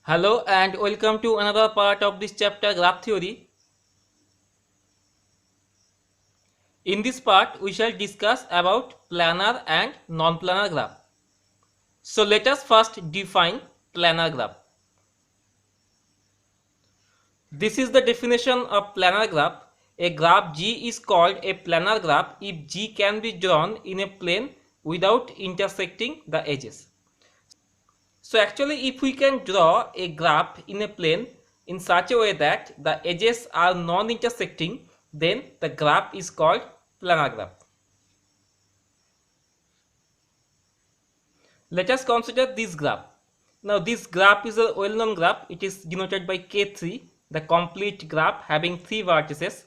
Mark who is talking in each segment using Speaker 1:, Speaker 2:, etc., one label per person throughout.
Speaker 1: Hello and welcome to another part of this chapter graph theory. In this part we shall discuss about planar and non-planar graph. So let us first define planar graph. This is the definition of planar graph. A graph G is called a planar graph if G can be drawn in a plane without intersecting the edges. So actually if we can draw a graph in a plane in such a way that the edges are non-intersecting, then the graph is called planar graph. Let us consider this graph. Now this graph is a well-known graph. It is denoted by K3, the complete graph having 3 vertices.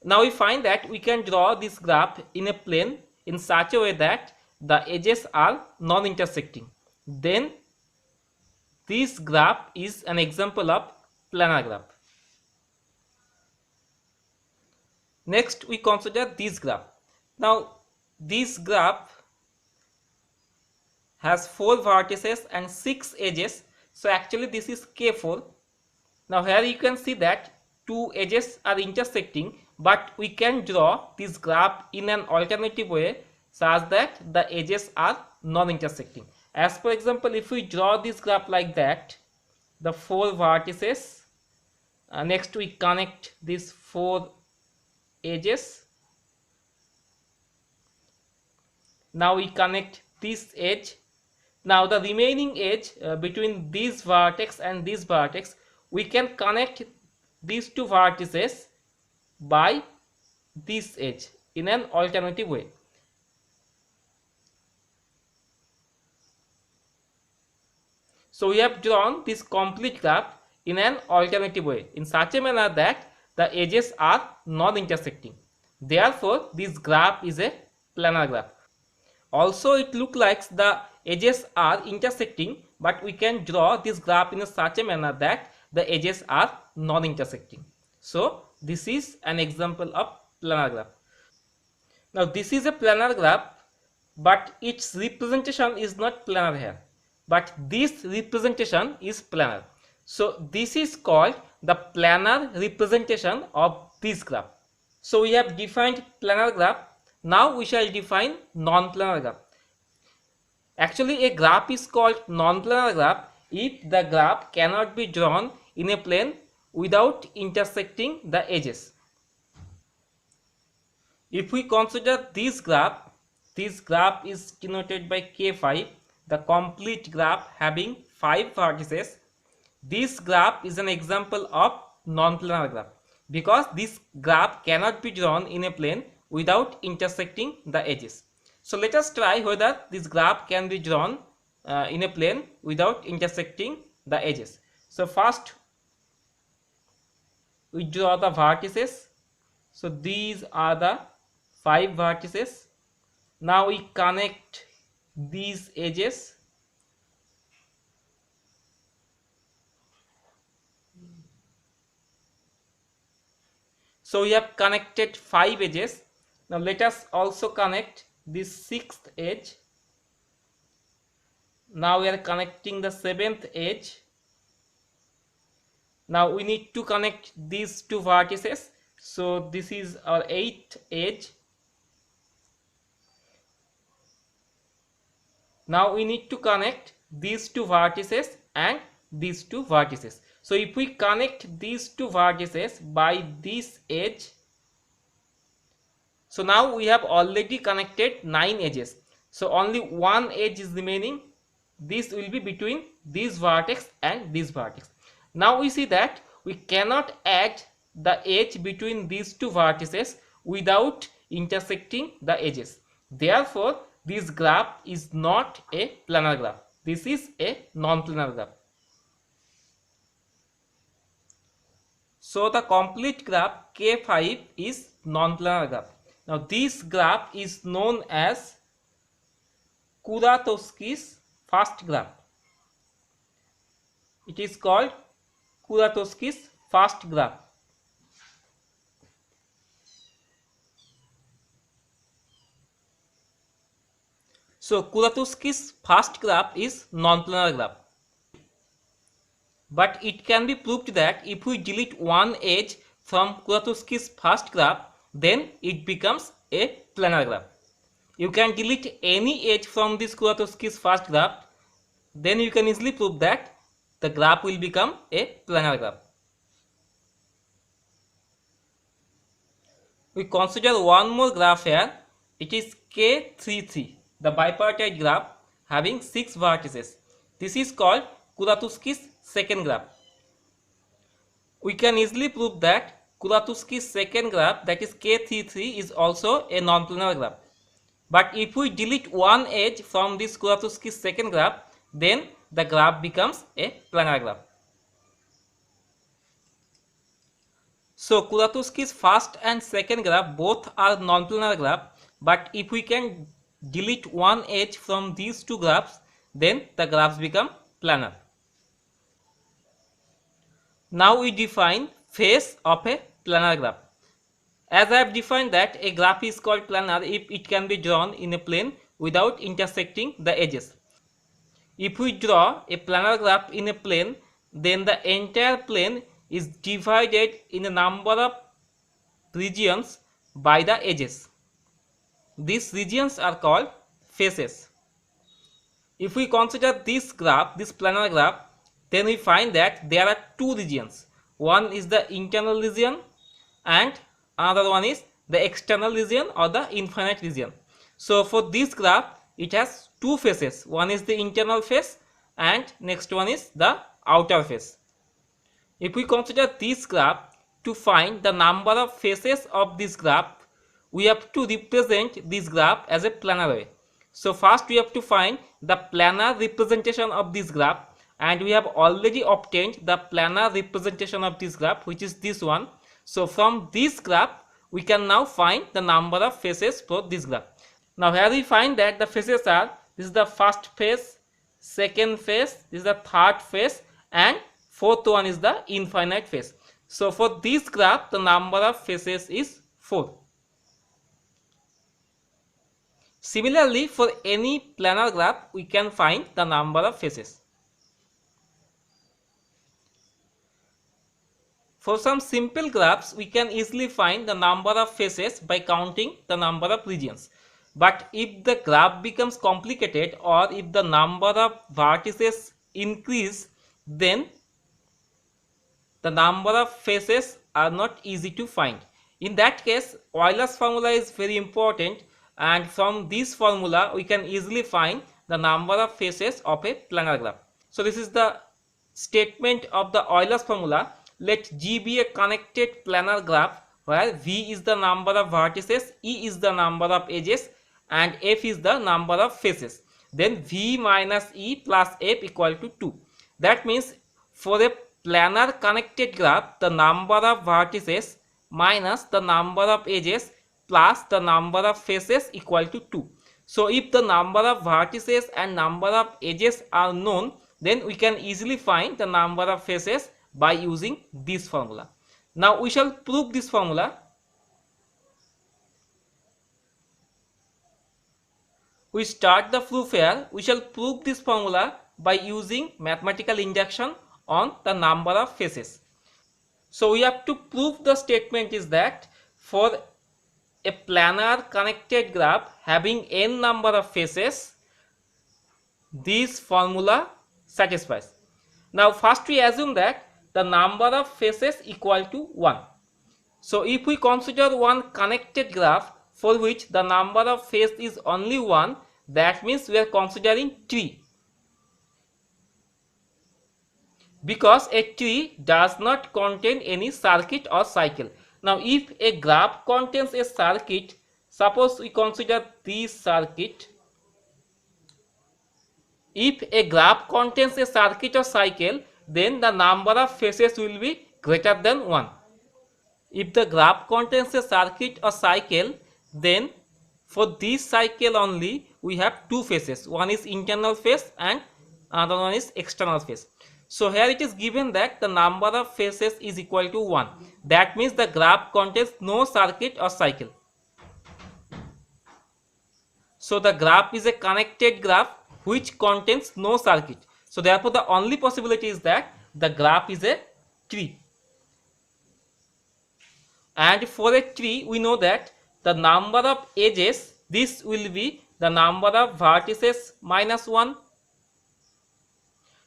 Speaker 1: Now we find that we can draw this graph in a plane in such a way that the edges are non-intersecting. Then this graph is an example of planar graph. Next we consider this graph. Now this graph has 4 vertices and 6 edges. So actually this is K4. Now here you can see that 2 edges are intersecting, but we can draw this graph in an alternative way such that the edges are non-intersecting. As for example, if we draw this graph like that, the 4 vertices, next we connect these 4 edges. Now we connect this edge. Now the remaining edge between this vertex and this vertex, we can connect these 2 vertices by this edge in an alternative way. So we have drawn this complete graph in an alternative way in such a manner that the edges are non-intersecting. Therefore, this graph is a planar graph. Also, it looks like the edges are intersecting, but we can draw this graph in such a manner that the edges are non-intersecting. So, this is an example of planar graph. Now, this is a planar graph, but its representation is not planar here. But this representation is planar. So, this is called the planar representation of this graph. So, we have defined planar graph. Now, we shall define non-planar graph. Actually, a graph is called non-planar graph if the graph cannot be drawn in a plane without intersecting the edges. If we consider this graph is denoted by K5, the complete graph having 5 vertices. This graph is an example of non-planar graph because this graph cannot be drawn in a plane without intersecting the edges. So let us try whether this graph can be drawn in a plane without intersecting the edges. So first we draw the vertices. So these are the 5 vertices. Now we connect these edges. So we have connected 5 edges. Now let us also connect this 6th edge. Now we are connecting the 7th edge. Now we need to connect these 2 vertices. So this is our 8th edge. Now we need to connect these 2 vertices and these 2 vertices. So if we connect these 2 vertices by this edge, so now we have already connected 9 edges. So only one edge is remaining. This will be between this vertex and this vertex. Now we see that we cannot add the edge between these 2 vertices without intersecting the edges. Therefore, this graph is not a planar graph. This is a non-planar graph. So the complete graph K5 is non-planar graph. Now this graph is known as Kuratowski's first graph. It is called Kuratowski's first graph. So Kuratowski's first graph is non-planar graph. But it can be proved that if we delete one edge from Kuratowski's first graph, then it becomes a planar graph. You can delete any edge from this Kuratowski's first graph, then you can easily prove that the graph will become a planar graph. We consider one more graph here. It is K33, the bipartite graph having 6 vertices. This is called Kuratowski's second graph. We can easily prove that Kuratowski's second graph, that is K33, is also a non-planar graph. But if we delete one edge from this Kuratowski's second graph, then the graph becomes a planar graph. So Kuratowski's first and second graph both are non-planar graph, but if we can delete one edge from these two graphs, then the graphs become planar. Now we define face of a planar graph. As I have defined that a graph is called planar if it can be drawn in a plane without intersecting the edges. If we draw a planar graph in a plane, then the entire plane is divided in a number of regions by the edges. These regions are called faces. If we consider this graph, this planar graph, then we find that there are two regions. One is the internal region and another one is the external region or the infinite region. So for this graph, it has two faces. One is the internal face and next one is the outer face. If we consider this graph, to find the number of faces of this graph, we have to represent this graph as a planar way. So first we have to find the planar representation of this graph, and we have already obtained the planar representation of this graph, which is this one. So from this graph we can now find the number of faces for this graph. Now here we find that the faces are, this is the first face, second face, this is the third face, and fourth one is the infinite face. So for this graph the number of faces is 4. Similarly, for any planar graph we can find the number of faces. For some simple graphs we can easily find the number of faces by counting the number of regions. But if the graph becomes complicated or if the number of vertices increase, then the number of faces are not easy to find. In that case, Euler's formula is very important, and from this formula we can easily find the number of faces of a planar graph. So this is the statement of the Euler's formula. Let G be a connected planar graph where V is the number of vertices, E is the number of edges, and F is the number of faces. Then V minus E plus F equal to 2. That means for a planar connected graph, the number of vertices minus the number of edges plus the number of faces equal to 2. So if the number of vertices and number of edges are known, then we can easily find the number of faces by using this formula. Now we shall prove this formula. We start the proof here. We shall prove this formula by using mathematical induction on the number of faces. So we have to prove the statement is that for a planar connected graph having n number of faces, this formula satisfies. Now first we assume that the number of faces equal to 1. So if we consider one connected graph for which the number of faces is only 1, that means we are considering tree. Because a tree does not contain any circuit or cycle. Now if a graph contains a circuit, suppose we consider this circuit. If a graph contains a circuit or cycle, then the number of faces will be greater than 1. If the graph contains a circuit or cycle, then for this cycle only we have two faces. One is internal face and another one is external face. So here it is given that the number of faces is equal to 1. That means the graph contains no circuit or cycle. So the graph is a connected graph which contains no circuit. So therefore the only possibility is that the graph is a tree. And for a tree, we know that the number of edges, this will be the number of vertices minus 1.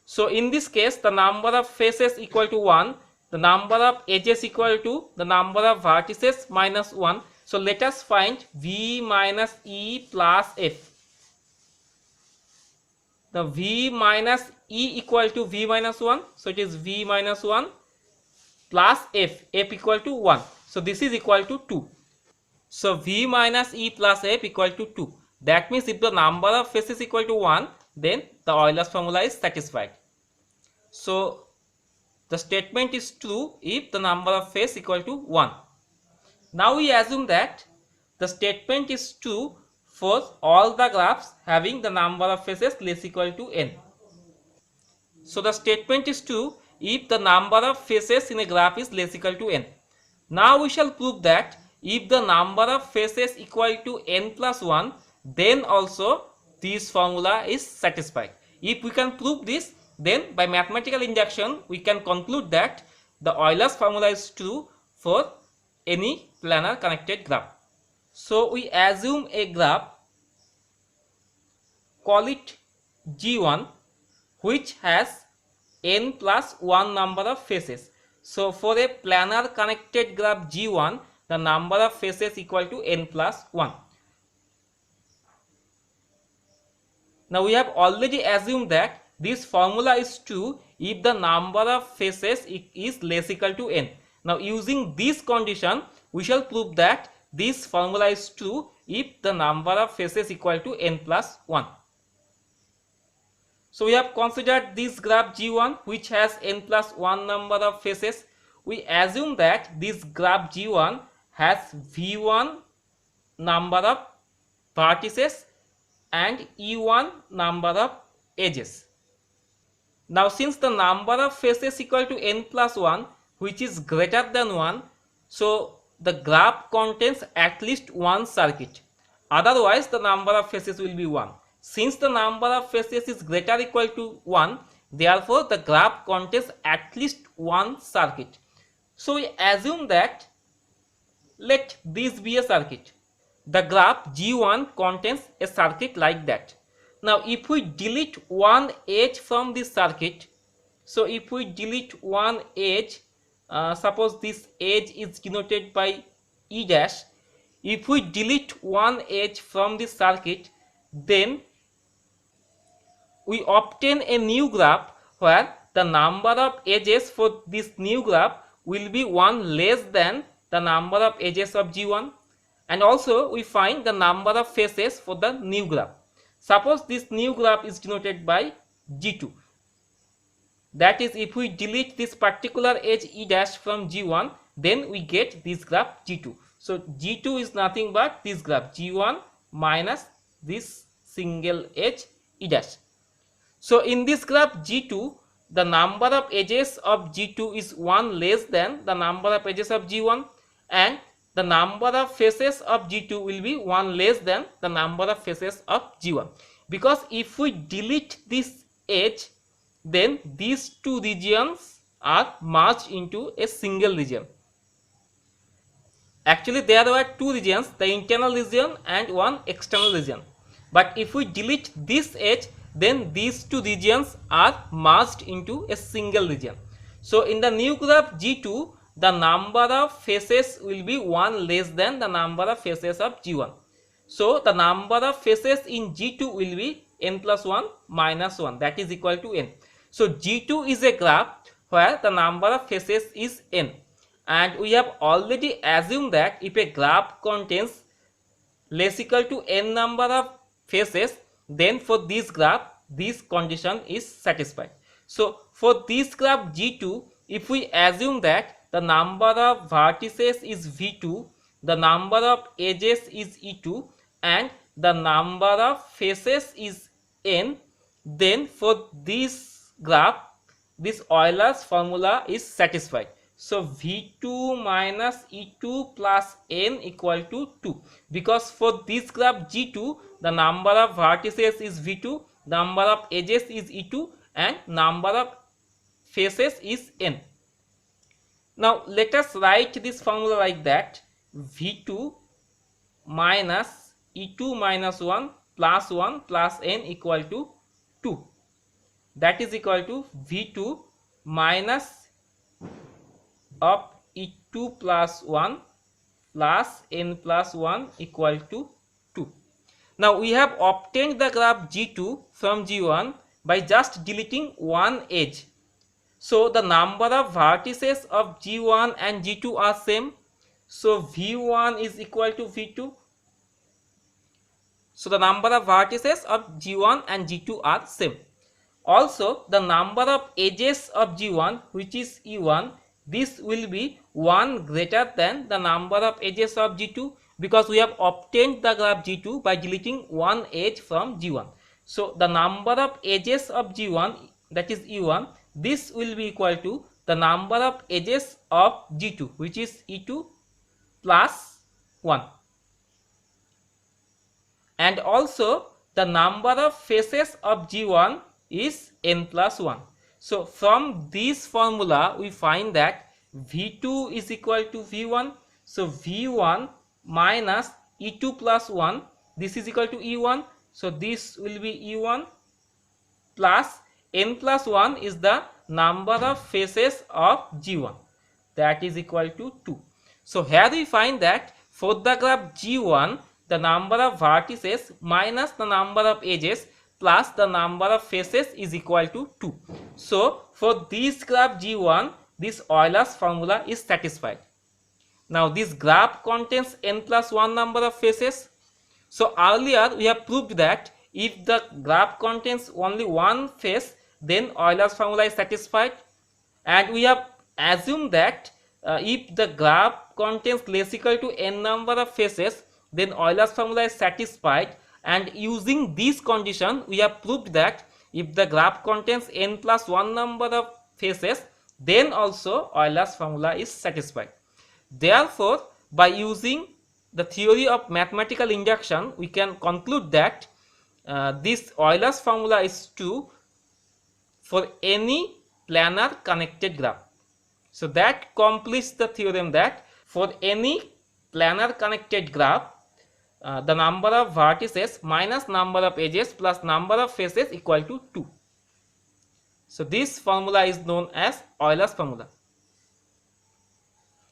Speaker 1: So in this case, the number of faces equal to 1, the number of edges equal to the number of vertices minus 1. So let us find V minus E plus F. The V minus E equal to V minus 1. So it is V minus 1 plus F equal to 1. So this is equal to 2. So V minus E plus F equal to 2. That means if the number of faces equal to 1, then the Euler's formula is satisfied. So the statement is true if the number of faces equal to 1. Now we assume that the statement is true for all the graphs having the number of faces less equal to n. So the statement is true if the number of faces in a graph is less equal to n. Now we shall prove that if the number of faces equal to n plus 1, then also this formula is satisfied. If we can prove this, then by mathematical induction we can conclude that the Euler's formula is true for any planar connected graph. So we assume a graph, call it G1, which has n plus 1 number of faces. So for a planar connected graph G1, the number of faces equal to n plus 1. Now we have already assumed that this formula is true if the number of faces is less equal to n. Now using this condition, we shall prove that this formula is true if the number of faces equal to n plus 1. So we have considered this graph G1 which has n plus 1 number of faces. We assume that this graph G1 has V1 number of vertices and E1 number of edges. Now since the number of faces equal to n plus 1, which is greater than 1, so the graph contains at least one circuit. Otherwise the number of faces will be 1. Since the number of faces is greater or equal to 1, therefore the graph contains at least one circuit. So we assume that let this be a circuit. The graph G1 contains a circuit like that. Now if we delete one edge from this circuit, so if we delete one edge, suppose this edge is denoted by E dash. If we delete one edge from this circuit, then we obtain a new graph where the number of edges for this new graph will be 1 less than the number of edges of G1, and also we find the number of faces for the new graph. Suppose this new graph is denoted by G2. That is, if we delete this particular edge E dash from G1, then we get this graph G2. So G2 is nothing but this graph G1 minus this single edge E dash. So in this graph G2, the number of edges of G2 is 1 less than the number of edges of G1, and the number of faces of G2 will be 1 less than the number of faces of G1. Because if we delete this edge, then these two regions are merged into a single region. Actually there were two regions, the internal region and one external region. But if we delete this edge, then these two regions are merged into a single region. So in the new graph G2, the number of faces will be 1 less than the number of faces of G1. So the number of faces in G2 will be n plus 1 minus 1, that is equal to n. So G2 is a graph where the number of faces is n, and we have already assumed that if a graph contains less equal to n number of faces, then for this graph this condition is satisfied. So for this graph G2, if we assume that the number of vertices is V2, the number of edges is E2, and the number of faces is n, then for this graph this Euler's formula is satisfied. So V2 minus E2 plus n equal to 2, because for this graph G2 the number of vertices is V2, number of edges is E2, and number of faces is n. Now let us write this formula like that: V2 minus E2 minus 1 plus 1 plus n equal to 2. That is equal to V2 minus of E2 plus 1 plus n plus 1 equal to 2. Now we have obtained the graph G2 from G1 by just deleting one edge. So the number of vertices of G1 and G2 are same. So V1 is equal to V2. So the number of vertices of G1 and G2 are same. Also the number of edges of G1, which is E1, this will be 1 greater than the number of edges of G2, because we have obtained the graph G2 by deleting one edge from G1. So the number of edges of G1, that is E1, this will be equal to the number of edges of G2, which is E2 plus 1. And also the number of faces of G1 is n plus 1. So from this formula we find that V2 is equal to V1. So V1 minus E2 plus 1, this is equal to E1. So this will be E1 plus n plus 1 is the number of faces of G1, that is equal to 2. So here we find that for the graph G1, the number of vertices minus the number of edges plus the number of faces is equal to 2. So for this graph G1, this Euler's formula is satisfied. Now this graph contains n plus 1 number of faces. So earlier we have proved that if the graph contains only one face, then Euler's formula is satisfied. And we have assumed that if the graph contains less equal to n number of faces, then Euler's formula is satisfied. And using this condition, we have proved that if the graph contains n plus 1 number of faces, then also Euler's formula is satisfied. Therefore, by using the theory of mathematical induction, we can conclude that this Euler's formula is true for any planar connected graph. So that completes the theorem that for any planar connected graph, the number of vertices minus number of edges plus number of faces equal to 2. So this formula is known as Euler's formula.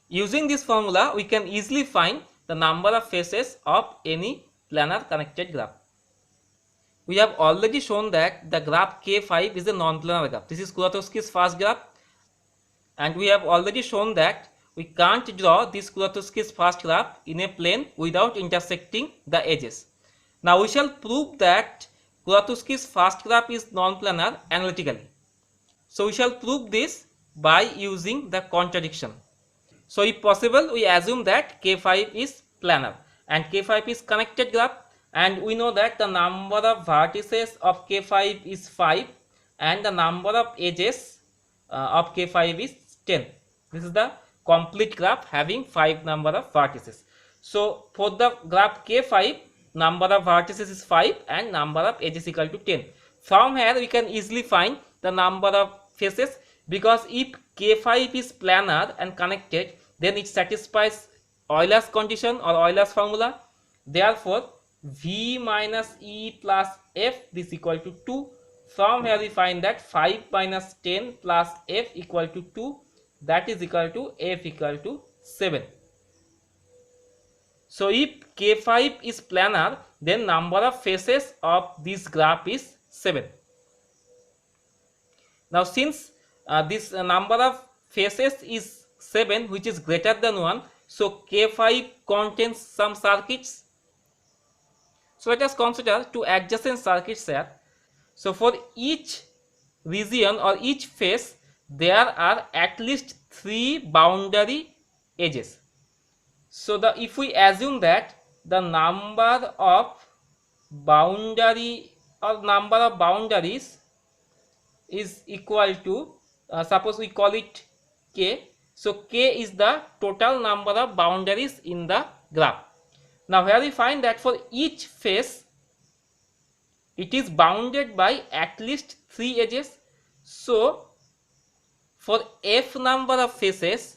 Speaker 1: Using this formula, we can easily find the number of faces of any planar connected graph. We have already shown that the graph K5 is a non-planar graph. This is Kuratowski's first graph, and we have already shown that we can't draw this Kuratowski's first graph in a plane without intersecting the edges. Now we shall prove that Kuratowski's first graph is non-planar analytically. So we shall prove this by using the contradiction. So if possible, we assume that K5 is planar and K5 is connected graph, and we know that the number of vertices of K5 is 5 and the number of edges of K5 is 10. This is the complete graph having 5 number of vertices. So for the graph K5, number of vertices is 5 and number of edges equal to 10. From here we can easily find the number of faces, because if K5 is planar and connected, then it satisfies Euler's condition or Euler's formula. Therefore V minus E plus F this equal to 2. From here we find that 5 minus 10 plus F equal to 2, that is equal to F equal to 7. So if K5 is planar, then number of faces of this graph is 7. Now since this number of faces is 7, which is greater than 1, so K5 contains some circuits. So let us consider two adjacent circuits here. So for each region or each face, there are at least 3 boundary edges. So if we assume that the number of boundaries is equal to, suppose we call it K. So K is the total number of boundaries in the graph. Now here we find that for each face, it is bounded by at least 3 edges. So for f number of faces,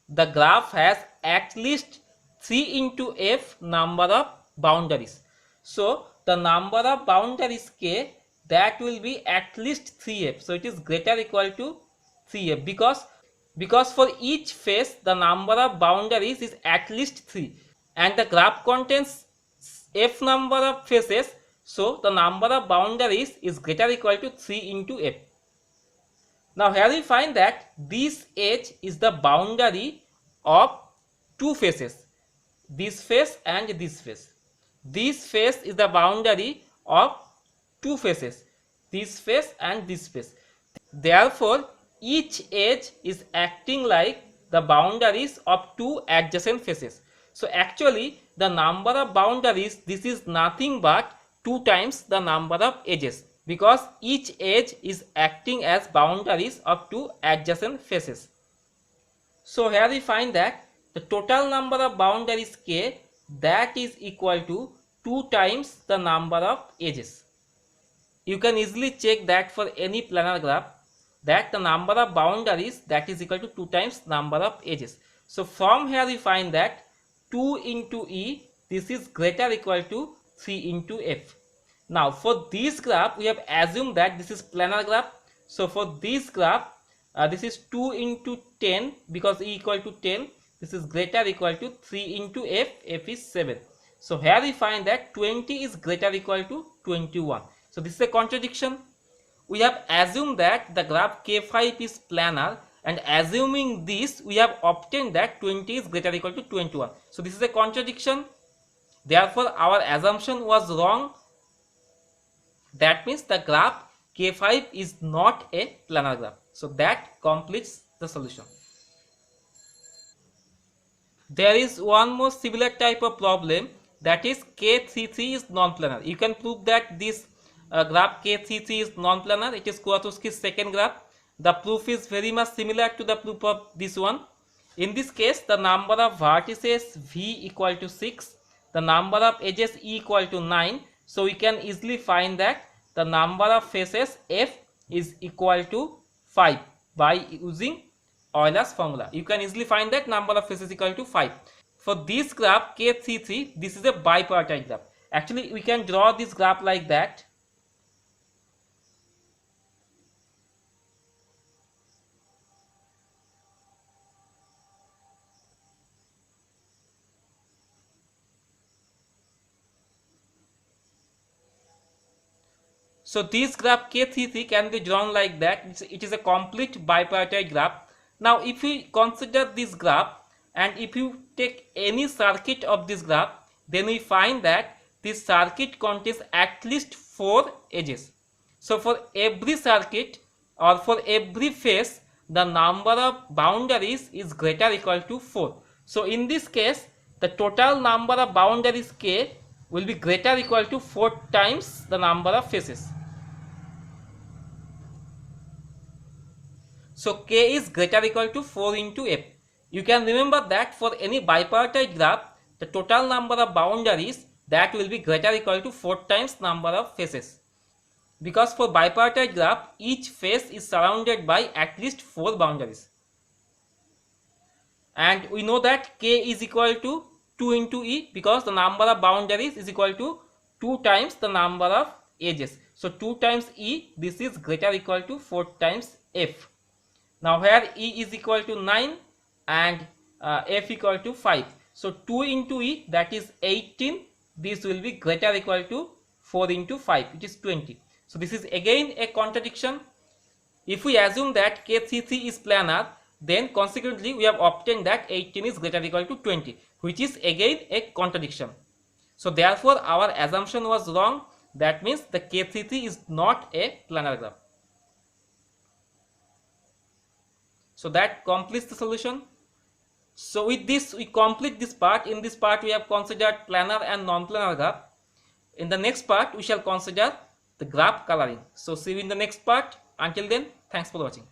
Speaker 1: the graph has at least 3 into f number of boundaries. So the number of boundaries k, that will be at least 3f. So it is greater or equal to 3f because for each face the number of boundaries is at least 3 and the graph contains f number of faces, so the number of boundaries is greater or equal to 3 into f. Now here we find that this edge is the boundary of two faces, this face and this face. This face is the boundary of two faces, this face and this face. Therefore, each edge is acting like the boundaries of two adjacent faces. So actually the number of boundaries, this is nothing but 2 times the number of edges, because each edge is acting as boundaries of two adjacent faces. So here we find that the total number of boundaries k, that is equal to 2 times the number of edges. You can easily check that for any planar graph, that the number of boundaries, that is equal to 2 times number of edges. So from here we find that 2 into e, this is greater or equal to 3 into f. Now for this graph we have assumed that this is planar graph. So for this graph this is 2 into 10, because e equal to 10, this is greater or equal to 3 into f, f is 7. So here we find that 20 is greater or equal to 21. So this is a contradiction. We have assumed that the graph K5 is planar, and assuming this we have obtained that 20 is greater or equal to 21. So this is a contradiction. Therefore our assumption was wrong. That means the graph K5 is not a planar graph. So that completes the solution. There is one more similar type of problem, that is K33 is non-planar. You can prove that this graph K33 is non-planar. It is Kuratowski's second graph. The proof is very much similar to the proof of this one. In this case, the number of vertices v equal to 6, the number of edges e equal to 9. So we can easily find that the number of faces f is equal to 5 by using Euler's formula. You can easily find that number of faces equal to 5. For this graph K33, this is a bipartite graph. Actually, we can draw this graph like that. So this graph K33 can be drawn like that. It is a complete bipartite graph. Now if we consider this graph, and if you take any circuit of this graph, then we find that this circuit contains at least 4 edges. So for every circuit or for every face, the number of boundaries is greater or equal to 4. So in this case, the total number of boundaries k will be greater or equal to 4 times the number of faces. So k is greater or equal to 4 into f. You can remember that for any bipartite graph, the total number of boundaries, that will be greater or equal to 4 times number of faces. Because for bipartite graph, each face is surrounded by at least 4 boundaries. And we know that k is equal to 2 into e, because the number of boundaries is equal to 2 times the number of edges. So 2 times e, this is greater or equal to 4 times f. Now here e is equal to 9 and f equal to 5. So 2 into e, that is 18. This will be greater or equal to 4 into 5, which is 20. So this is again a contradiction. If we assume that K33 is planar, then consequently we have obtained that 18 is greater or equal to 20, which is again a contradiction. So therefore our assumption was wrong. That means the K33 is not a planar graph. So that completes the solution. So with this we complete this part. In this part we have considered planar and non-planar graph. In the next part we shall consider the graph coloring. So see you in the next part. Until then, thanks for watching.